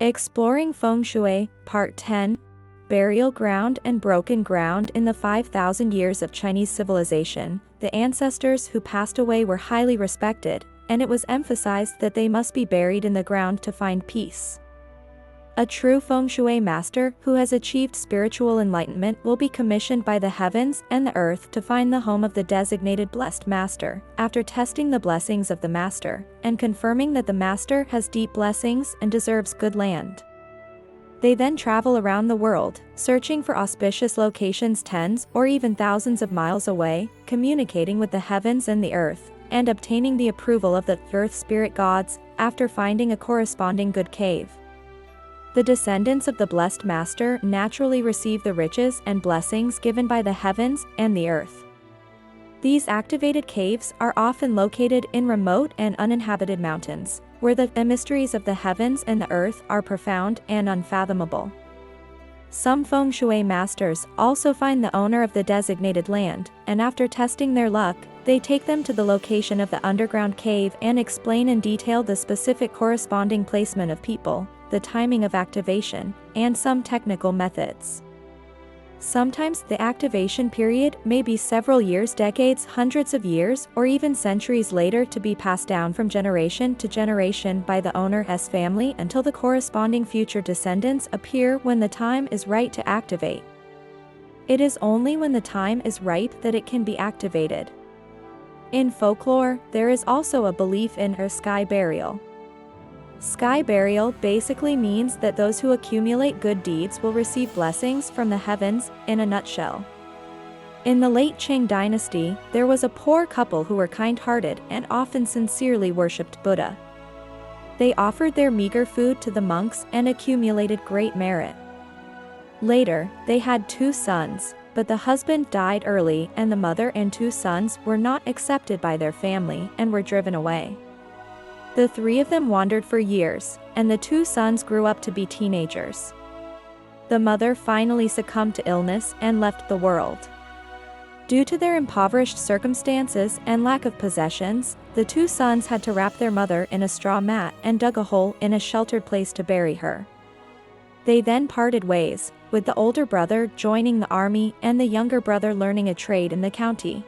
Exploring Feng Shui, Part 10. Burial Ground and Broken Ground. In the 5,000 years of Chinese civilization, the ancestors who passed away were highly respected, and it was emphasized that they must be buried in the ground to find peace. A true Feng Shui master who has achieved spiritual enlightenment will be commissioned by the heavens and the earth to find the home of the designated blessed master, after testing the blessings of the master, and confirming that the master has deep blessings and deserves good land. They then travel around the world, searching for auspicious locations tens or even thousands of miles away, communicating with the heavens and the earth, and obtaining the approval of the earth spirit gods, after finding a corresponding good cave. The descendants of the blessed master naturally receive the riches and blessings given by the heavens and the earth. These activated caves are often located in remote and uninhabited mountains, where the mysteries of the heavens and the earth are profound and unfathomable. Some Feng Shui masters also find the owner of the designated land, and after testing their luck, they take them to the location of the underground cave and explain in detail the specific corresponding placement of people, the timing of activation, and some technical methods. Sometimes the activation period may be several years, decades, hundreds of years, or even centuries later, to be passed down from generation to generation by the owner's family until the corresponding future descendants appear when the time is right to activate. It is only when the time is ripe that it can be activated. In folklore, there is also a belief in a sky burial. Sky burial basically means that those who accumulate good deeds will receive blessings from the heavens, in a nutshell. In the late Qing dynasty, there was a poor couple who were kind-hearted and often sincerely worshipped Buddha. They offered their meager food to the monks and accumulated great merit. Later, they had 2 sons, but the husband died early and the mother and 2 sons were not accepted by their family and were driven away. The 3 of them wandered for years, and the 2 sons grew up to be teenagers. The mother finally succumbed to illness and left the world. Due to their impoverished circumstances and lack of possessions, the 2 sons had to wrap their mother in a straw mat and dug a hole in a sheltered place to bury her. They then parted ways, with the older brother joining the army and the younger brother learning a trade in the county.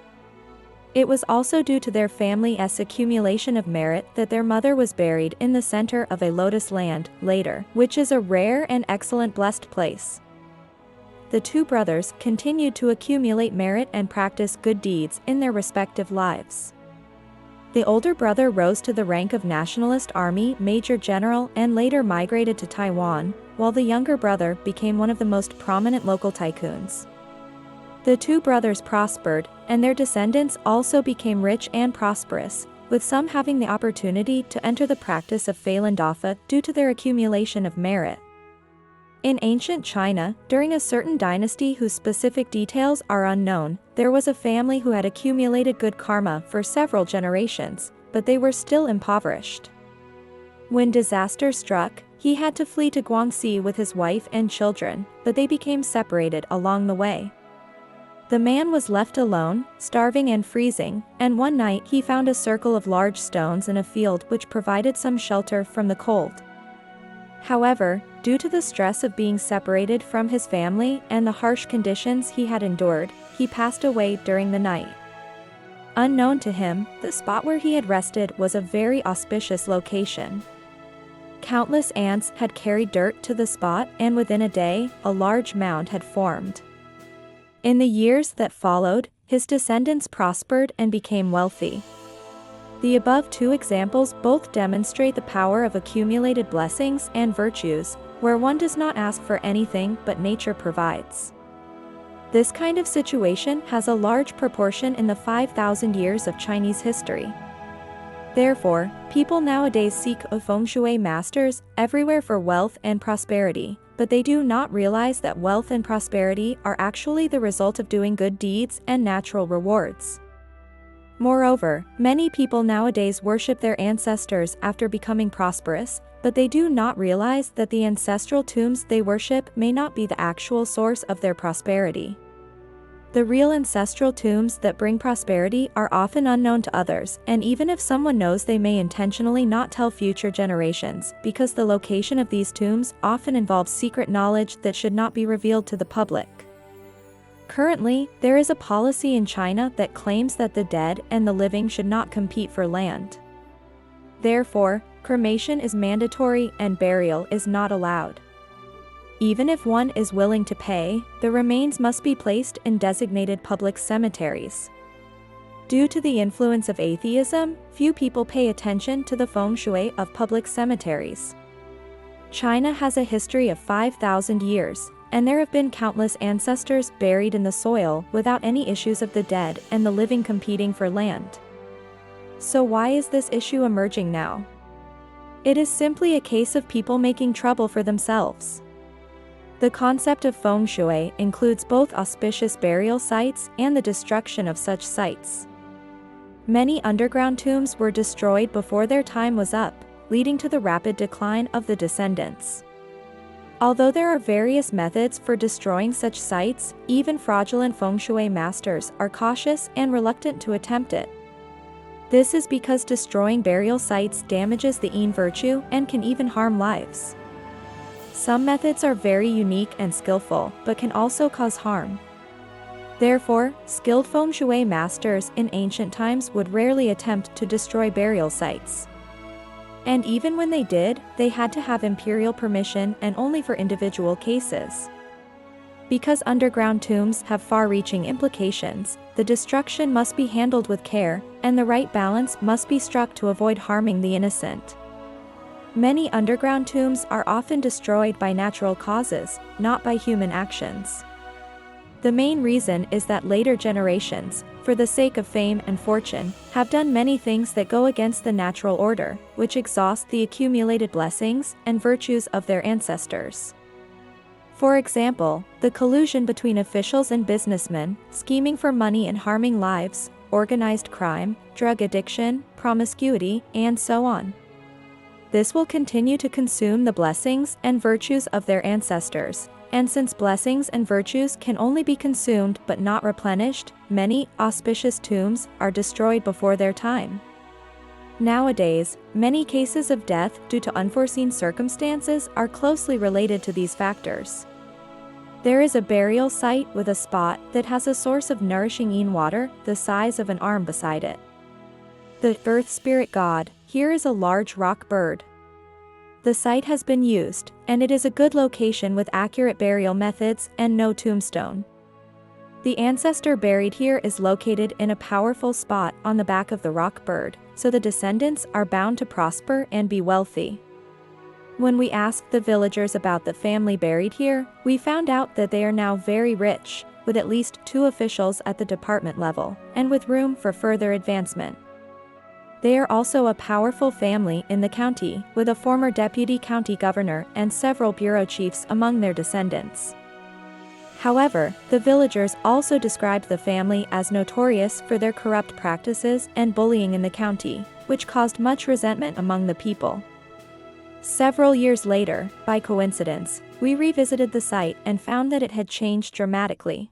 It was also due to their family's accumulation of merit that their mother was buried in the center of a lotus land, later, which is a rare and excellent blessed place. The 2 brothers continued to accumulate merit and practice good deeds in their respective lives. The older brother rose to the rank of Nationalist Army Major General and later migrated to Taiwan, while the younger brother became one of the most prominent local tycoons. The 2 brothers prospered, and their descendants also became rich and prosperous, with some having the opportunity to enter the practice of Falun Dafa due to their accumulation of merit. In ancient China, during a certain dynasty whose specific details are unknown, there was a family who had accumulated good karma for several generations, but they were still impoverished. When disaster struck, he had to flee to Guangxi with his wife and children, but they became separated along the way. The man was left alone, starving and freezing, and one night he found a circle of large stones in a field which provided some shelter from the cold. However, due to the stress of being separated from his family and the harsh conditions he had endured, he passed away during the night. Unknown to him, the spot where he had rested was a very auspicious location. Countless ants had carried dirt to the spot, and within a day, a large mound had formed. In the years that followed, his descendants prospered and became wealthy. The above 2 examples both demonstrate the power of accumulated blessings and virtues, where one does not ask for anything but nature provides. This kind of situation has a large proportion in the 5,000 years of Chinese history. Therefore, people nowadays seek Feng Shui masters everywhere for wealth and prosperity, but they do not realize that wealth and prosperity are actually the result of doing good deeds and natural rewards. Moreover, many people nowadays worship their ancestors after becoming prosperous, but they do not realize that the ancestral tombs they worship may not be the actual source of their prosperity. The real ancestral tombs that bring prosperity are often unknown to others, and even if someone knows, they may intentionally not tell future generations, because the location of these tombs often involves secret knowledge that should not be revealed to the public. Currently, there is a policy in China that claims that the dead and the living should not compete for land. Therefore, cremation is mandatory and burial is not allowed. Even if one is willing to pay, the remains must be placed in designated public cemeteries. Due to the influence of atheism, few people pay attention to the Feng Shui of public cemeteries. China has a history of 5,000 years, and there have been countless ancestors buried in the soil without any issues of the dead and the living competing for land. So why is this issue emerging now? It is simply a case of people making trouble for themselves. The concept of Feng Shui includes both auspicious burial sites and the destruction of such sites. Many underground tombs were destroyed before their time was up, leading to the rapid decline of the descendants. Although there are various methods for destroying such sites, even fraudulent Feng Shui masters are cautious and reluctant to attempt it. This is because destroying burial sites damages the yin virtue and can even harm lives. Some methods are very unique and skillful, but can also cause harm. Therefore, skilled Feng Shui masters in ancient times would rarely attempt to destroy burial sites. And even when they did, they had to have imperial permission and only for individual cases. Because underground tombs have far-reaching implications, the destruction must be handled with care, and the right balance must be struck to avoid harming the innocent. Many underground tombs are often destroyed by natural causes, not by human actions. The main reason is that later generations, for the sake of fame and fortune, have done many things that go against the natural order, which exhaust the accumulated blessings and virtues of their ancestors. For example, the collusion between officials and businessmen, scheming for money and harming lives, organized crime, drug addiction, promiscuity, and so on. This will continue to consume the blessings and virtues of their ancestors, and since blessings and virtues can only be consumed but not replenished, many auspicious tombs are destroyed before their time. Nowadays, many cases of death due to unforeseen circumstances are closely related to these factors. There is a burial site with a spot that has a source of nourishing yin water the size of an arm beside it. The earth spirit god here is a large rock bird. The site has been used, and it is a good location with accurate burial methods and no tombstone. The ancestor buried here is located in a powerful spot on the back of the rock bird, so the descendants are bound to prosper and be wealthy. When we asked the villagers about the family buried here, we found out that they are now very rich, with at least 2 officials at the department level, and with room for further advancement. They are also a powerful family in the county, with a former deputy county governor and several bureau chiefs among their descendants. However, the villagers also described the family as notorious for their corrupt practices and bullying in the county, which caused much resentment among the people. Several years later, by coincidence, we revisited the site and found that it had changed dramatically.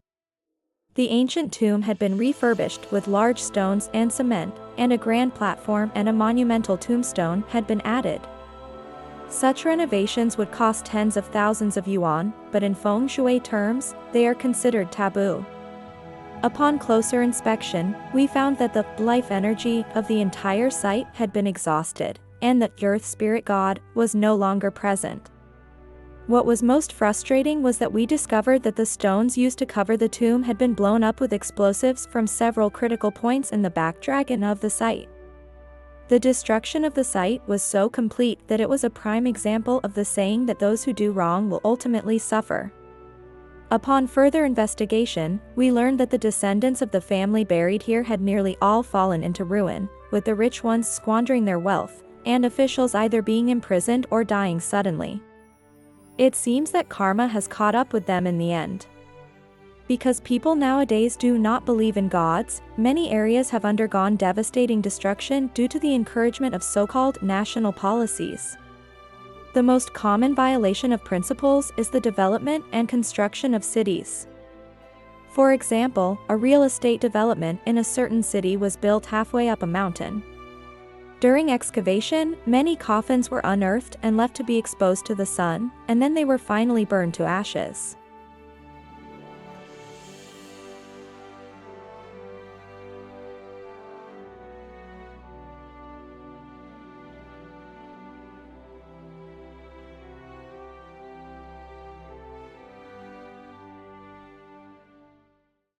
The ancient tomb had been refurbished with large stones and cement, and a grand platform and a monumental tombstone had been added. Such renovations would cost tens of thousands of yuan, but in Feng Shui terms, they are considered taboo. Upon closer inspection, we found that the life energy of the entire site had been exhausted, and that Earth Spirit God was no longer present. What was most frustrating was that we discovered that the stones used to cover the tomb had been blown up with explosives from several critical points in the backdragon of the site. The destruction of the site was so complete that it was a prime example of the saying that those who do wrong will ultimately suffer. Upon further investigation, we learned that the descendants of the family buried here had nearly all fallen into ruin, with the rich ones squandering their wealth, and officials either being imprisoned or dying suddenly. It seems that karma has caught up with them in the end. Because people nowadays do not believe in gods, many areas have undergone devastating destruction due to the encouragement of so-called national policies. The most common violation of principles is the development and construction of cities. For example, a real estate development in a certain city was built halfway up a mountain. During excavation, many coffins were unearthed and left to be exposed to the sun, and then they were finally burned to ashes.